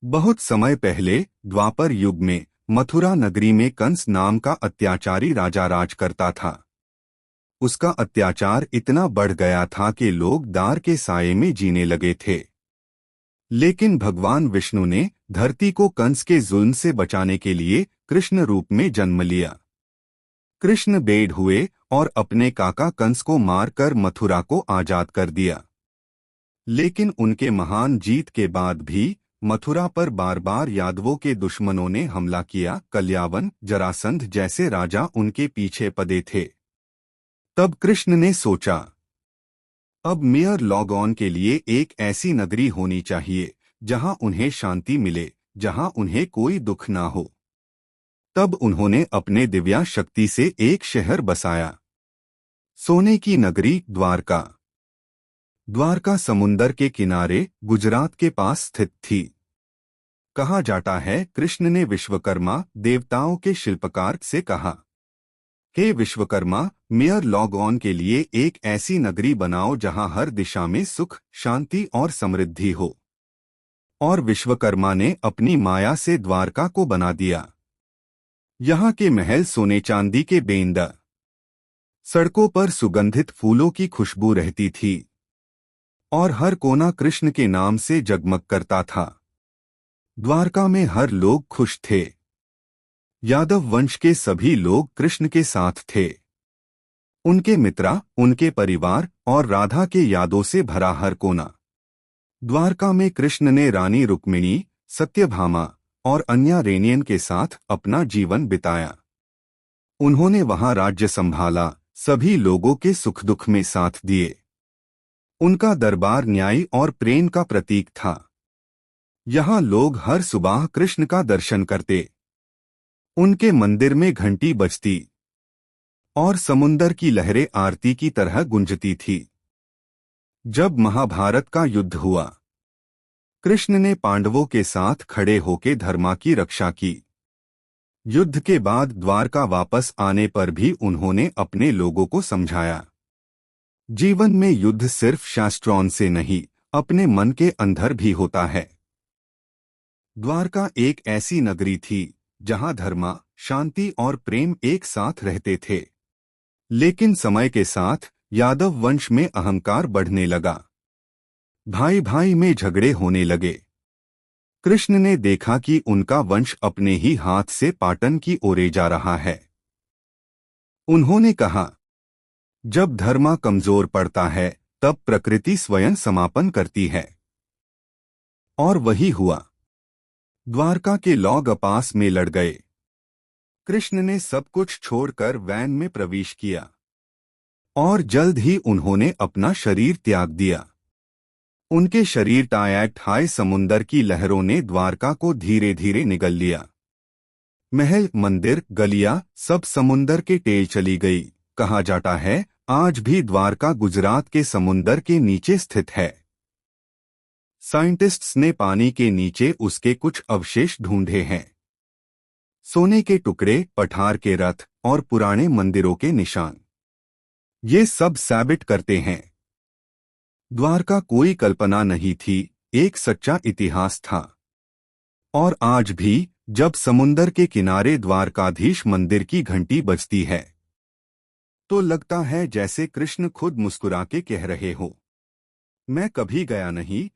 बहुत समय पहले द्वापर युग में मथुरा नगरी में कंस नाम का अत्याचारी राजा राज करता था। उसका अत्याचार इतना बढ़ गया था कि लोग दार के साये में जीने लगे थे। लेकिन भगवान विष्णु ने धरती को कंस के जुल्म से बचाने के लिए कृष्ण रूप में जन्म लिया। कृष्ण बेड़ हुए और अपने काका कंस को मारकर मथुरा को आजाद कर दिया। लेकिन उनके महान जीत के बाद भी मथुरा पर बार बार यादवों के दुश्मनों ने हमला किया। कल्यावन, जरासंध जैसे राजा उनके पीछे पड़े थे। तब कृष्ण ने सोचा, अब मेयर लॉगऑन के लिए एक ऐसी नगरी होनी चाहिए जहां उन्हें शांति मिले, जहां उन्हें कोई दुख ना हो। तब उन्होंने अपने दिव्या शक्ति से एक शहर बसाया, सोने की नगरी द्वारका। द्वारका समुंदर के किनारे गुजरात के पास स्थित थी। कहा जाता है कृष्ण ने विश्वकर्मा देवताओं के शिल्पकार से कहा, हे विश्वकर्मा, मेयर लॉगऑन के लिए एक ऐसी नगरी बनाओ जहां हर दिशा में सुख, शांति और समृद्धि हो। और विश्वकर्मा ने अपनी माया से द्वारका को बना दिया। यहाँ के महल सोने चांदी के बेंद, सड़कों पर सुगंधित फूलों की खुशबू रहती थी और हर कोना कृष्ण के नाम से जगमग करता था। द्वारका में हर लोग खुश थे। यादव वंश के सभी लोग कृष्ण के साथ थे। उनके मित्रा, उनके परिवार और राधा के यादों से भरा हर कोना। द्वारका में कृष्ण ने रानी रुक्मिणी, सत्यभामा और अन्य रेनियन के साथ अपना जीवन बिताया। उन्होंने वहां राज्य संभाला, सभी लोगों के सुख दुख में साथ दिए। उनका दरबार न्याय और प्रेम का प्रतीक था। यहाँ लोग हर सुबह कृष्ण का दर्शन करते। उनके मंदिर में घंटी बजती और समुंदर की लहरें आरती की तरह गूंजती थी। जब महाभारत का युद्ध हुआ, कृष्ण ने पांडवों के साथ खड़े होकर धर्म की रक्षा की। युद्ध के बाद द्वारका वापस आने पर भी उन्होंने अपने लोगों को समझाया, जीवन में युद्ध सिर्फ शास्त्रों से नहीं, अपने मन के अंदर भी होता है। द्वारका एक ऐसी नगरी थी जहां धर्म, शांति और प्रेम एक साथ रहते थे। लेकिन समय के साथ यादव वंश में अहंकार बढ़ने लगा। भाई भाई में झगड़े होने लगे। कृष्ण ने देखा कि उनका वंश अपने ही हाथ से पाटन की ओर जा रहा है। उन्होंने कहा, जब धर्म कमजोर पड़ता है तब प्रकृति स्वयं समापन करती है। और वही हुआ। द्वारका के लोग आपस में लड़ गए। कृष्ण ने सब कुछ छोड़कर वैन में प्रवेश किया और जल्द ही उन्होंने अपना शरीर त्याग दिया। उनके शरीर टायट हाय समुंदर की लहरों ने द्वारका को धीरे धीरे निगल लिया। महल, मंदिर, गलियां सब समुंदर के तेज चली गई। कहा जाता है आज भी द्वारका गुजरात के समुंदर के नीचे स्थित है। साइंटिस्ट्स ने पानी के नीचे उसके कुछ अवशेष ढूंढे हैं। सोने के टुकड़े, पठार के रथ और पुराने मंदिरों के निशान, ये सब साबित करते हैं द्वारका कोई कल्पना नहीं थी, एक सच्चा इतिहास था। और आज भी जब समुंदर के किनारे द्वारकाधीश मंदिर की घंटी बजती है तो लगता है जैसे कृष्ण खुद मुस्कुरा के कह रहे हो, मैं कभी गया नहीं,